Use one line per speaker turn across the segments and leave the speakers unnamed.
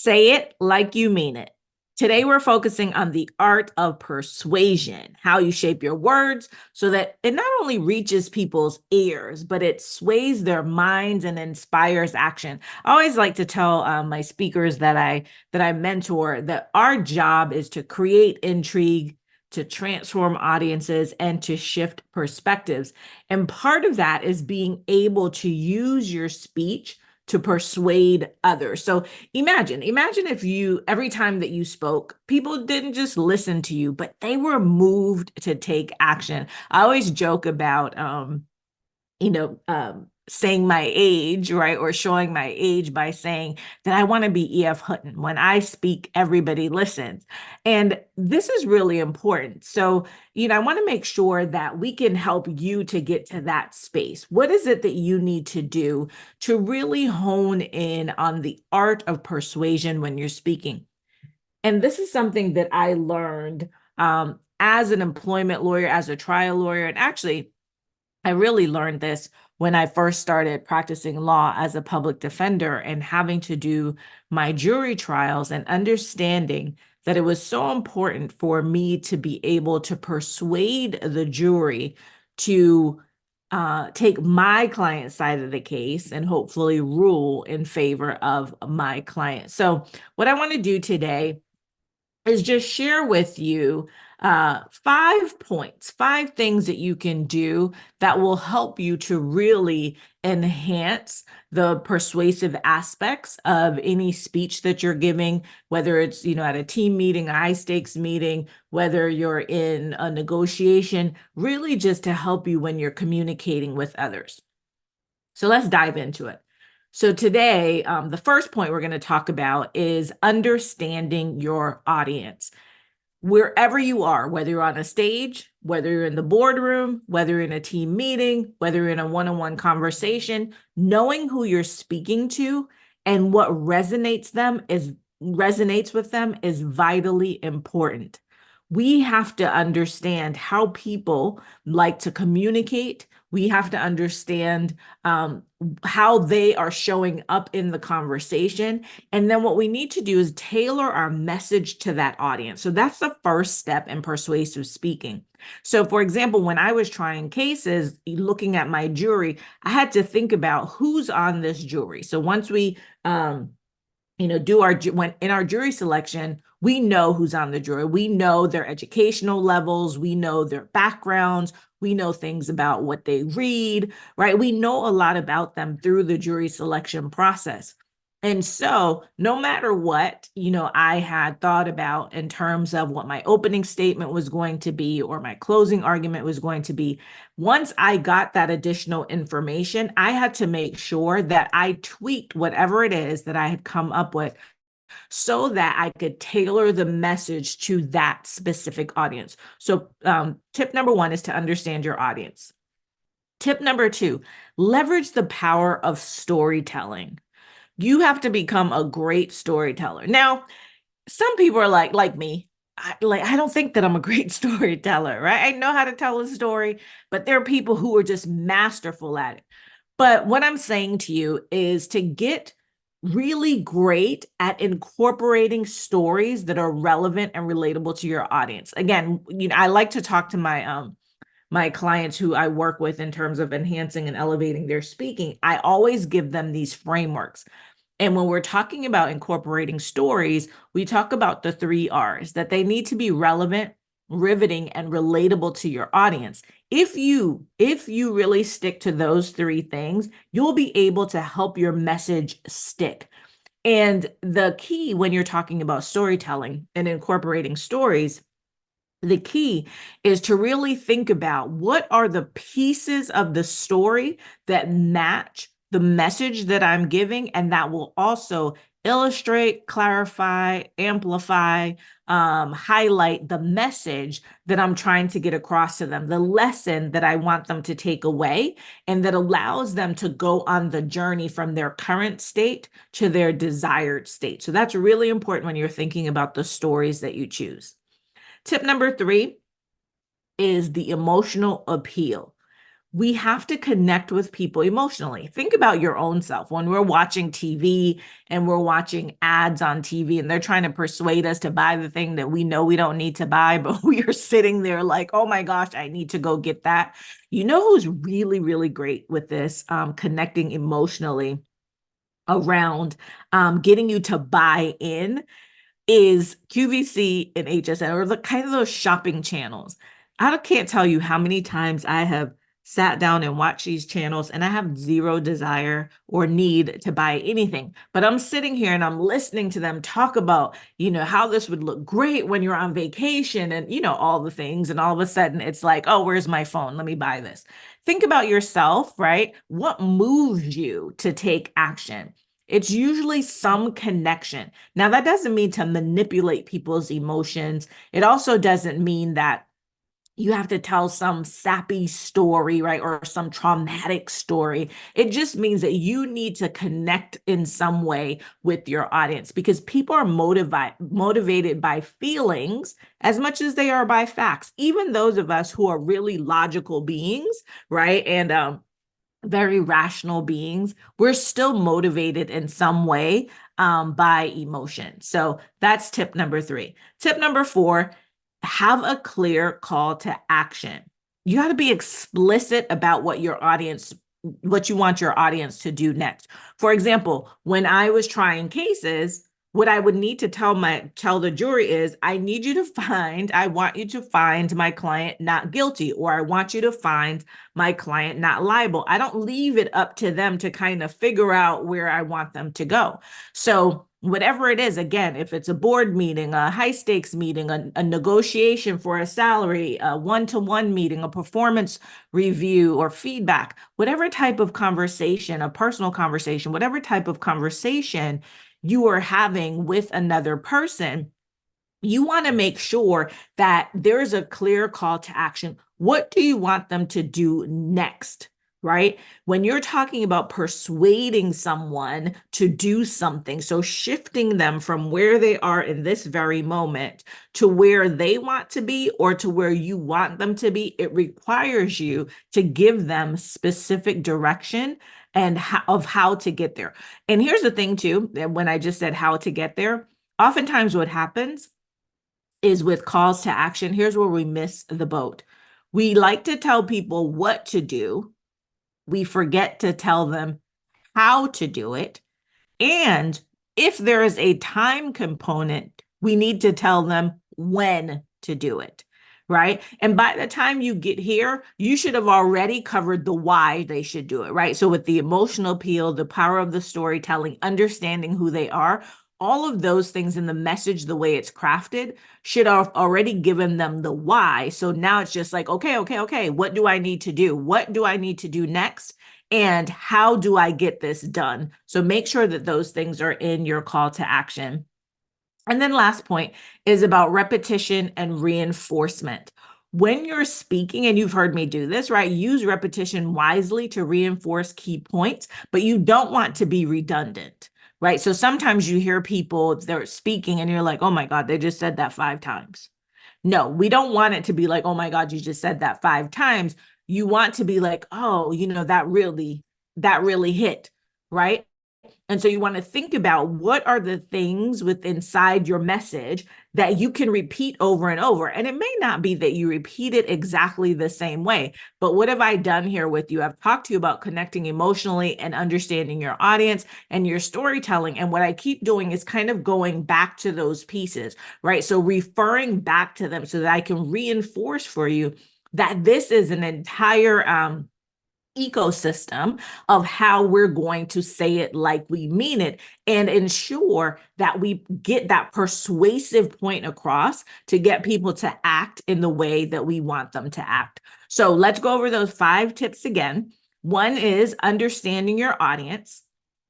Say it like you mean it. Today, we're focusing on the art of persuasion, how you shape your words so that it not only reaches people's ears, but it sways their minds and inspires action. I always like to tell my speakers that I mentor that our job is to create intrigue, to transform audiences, and to shift perspectives. And part of that is being able to use your speech to persuade others. So imagine if you, every time that you spoke, people didn't just listen to you, but they were moved to take action. I always joke about, saying my age, right? Or showing my age by saying that I want to be E.F. Hutton. When I speak, everybody listens. And this is really important. So, I want to make sure that we can help you to get to that space. What is it that you need to do to really hone in on the art of persuasion when you're speaking? And this is something that I learned as an employment lawyer, as a trial lawyer, and actually, I really learned this when I first started practicing law as a public defender and having to do my jury trials and understanding that it was so important for me to be able to persuade the jury to take my client's side of the case and hopefully rule in favor of my client. So, what I want to do today is just share with you 5 points, 5 things that you can do that will help you to really enhance the persuasive aspects of any speech that you're giving, whether it's, at a team meeting, a high stakes meeting, whether you're in a negotiation, really just to help you when you're communicating with others. So let's dive into it. So today, the first point we're going to talk about is understanding your audience. Wherever you are, whether you're on a stage, whether you're in the boardroom, whether you're in a team meeting, whether you're in a one-on-one conversation, knowing who you're speaking to and what resonates with them is vitally important. We have to understand how people like to communicate. We have to understand how they are showing up in the conversation. And then what we need to do is tailor our message to that audience. So that's the first step in persuasive speaking. So, for example, when I was trying cases, looking at my jury, I had to think about who's on this jury. So once we do when in our jury selection, we know who's on the jury. We know their educational levels. We know their backgrounds. We know things about what they read, right? We know a lot about them through the jury selection process. And so no matter what, I had thought about in terms of what my opening statement was going to be or my closing argument was going to be, once I got that additional information, I had to make sure that I tweaked whatever it is that I had come up with so that I could tailor the message to that specific audience. So tip number 1 is to understand your audience. Tip number 2, leverage the power of storytelling. You have to become a great storyteller. Now, some people are like me. I don't think that I'm a great storyteller, right? I know how to tell a story, but there are people who are just masterful at it. But what I'm saying to you is to get really great at incorporating stories that are relevant and relatable to your audience. Again, I like to talk to my clients who I work with in terms of enhancing and elevating their speaking. I always give them these frameworks. And when we're talking about incorporating stories, we talk about the 3 R's, that they need to be relevant, riveting, and relatable to your audience. If you really stick to those 3 things, you'll be able to help your message stick. And the key when you're talking about storytelling and incorporating stories, the key is to really think about what are the pieces of the story that match the message that I'm giving, and that will also illustrate, clarify, amplify, highlight the message that I'm trying to get across to them, the lesson that I want them to take away, and that allows them to go on the journey from their current state to their desired state. So that's really important when you're thinking about the stories that you choose. Tip number 3 is the emotional appeal. we have to connect with people emotionally. Think about your own self. When we're watching TV and we're watching ads on TV and they're trying to persuade us to buy the thing that we know we don't need to buy, but we are sitting there like, oh my gosh, I need to go get that. You know who's really, really great with this, connecting emotionally around getting you to buy in, is QVC and HSN, or the kind of those shopping channels. I can't tell you how many times I have sat down and watched these channels and I have zero desire or need to buy anything. But I'm sitting here and I'm listening to them talk about, how this would look great when you're on vacation and, all the things. And all of a sudden it's like, oh, where's my phone? Let me buy this. Think about yourself, right? What moves you to take action? It's usually some connection. Now, that doesn't mean to manipulate people's emotions. It also doesn't mean that you have to tell some sappy story, right? Or some traumatic story. It just means that you need to connect in some way with your audience, because people are motivated by feelings as much as they are by facts. Even those of us who are really logical beings, right? And very rational beings, we're still motivated in some way by emotion. So that's tip number 3. Tip number 4, have a clear call to action. You got to be explicit about what you want your audience to do next. For example, when I was trying cases, what I would need to tell the jury is, I want you to find my client not guilty, or I want you to find my client not liable. I don't leave it up to them to kind of figure out where I want them to go. So whatever it is, again, if it's a board meeting, a high stakes meeting, a negotiation for a salary, a one-to-one meeting, a performance review or feedback, whatever type of conversation, a personal conversation, whatever type of conversation you are having with another person, you want to make sure that there's a clear call to action. What do you want them to do next? Right? When you're talking about persuading someone to do something, so shifting them from where they are in this very moment to where they want to be or to where you want them to be, it requires you to give them specific direction and of how to get there. And here's the thing too, when I just said how to get there, oftentimes what happens is with calls to action, here's where we miss the boat. We like to tell people what to do. We forget to tell them how to do it. And if there is a time component, we need to tell them when to do it, right? And by the time you get here, you should have already covered the why they should do it, right? So with the emotional appeal, the power of the storytelling, understanding who they are, all of those things in the message, the way it's crafted, should have already given them the why. So now it's just like, okay, what do I need to do? What do I need to do next? And how do I get this done? So make sure that those things are in your call to action. And then last point is about repetition and reinforcement. When you're speaking, and you've heard me do this, right? Use repetition wisely to reinforce key points, but you don't want to be redundant, right? So sometimes you hear people, they're speaking and you're like, oh my God, they just said that 5 times. No, we don't want it to be like, oh my God, you just said that 5 times. You want to be like, oh, that really hit, right? And so you want to think about what are the things inside your message that you can repeat over and over. And it may not be that you repeat it exactly the same way, but what have I done here with you? I've talked to you about connecting emotionally and understanding your audience and your storytelling. And what I keep doing is kind of going back to those pieces, right? So referring back to them so that I can reinforce for you that this is an entire ecosystem of how we're going to say it like we mean it, and ensure that we get that persuasive point across to get people to act in the way that we want them to act. So let's go over those 5 tips again. 1 is understanding your audience.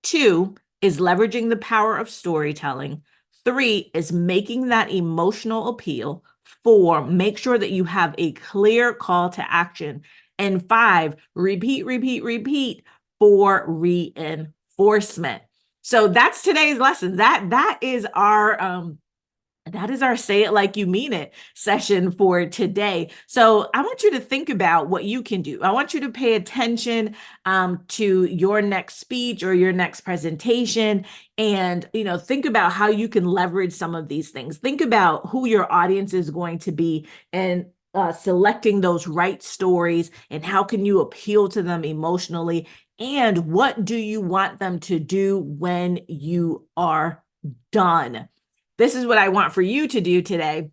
2 is leveraging the power of storytelling. 3 is making that emotional appeal. 4, make sure that you have a clear call to action. And 5, repeat for reinforcement. So that's today's lesson. That is our That is our say it like you mean it session for today. So I want you to think about what you can do. I want you to pay attention to your next speech or your next presentation, and think about how you can leverage some of these things. Think about who your audience is going to be, and selecting those right stories, and how can you appeal to them emotionally, and what do you want them to do when you are done. This is what I want for you to do today.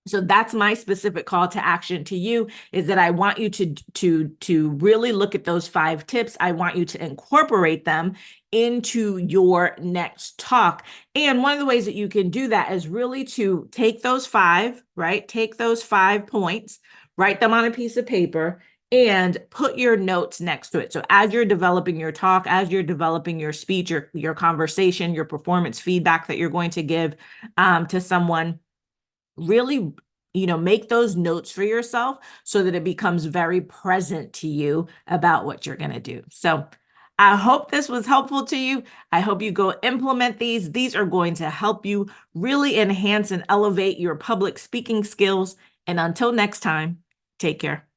So that's my specific call to action to you, is that I want you to really look at those 5 tips. I want you to incorporate them into your next talk. And one of the ways that you can do that is really to take those 5, right? Take those 5 points, write them on a piece of paper, and put your notes next to it. So as you're developing your talk, as you're developing your speech, your conversation, your performance feedback that you're going to give to someone, really make those notes for yourself so that it becomes very present to you about what you're going to do. So I hope this was helpful to you. I hope you go implement these. These are going to help you really enhance and elevate your public speaking skills. And until next time, take care.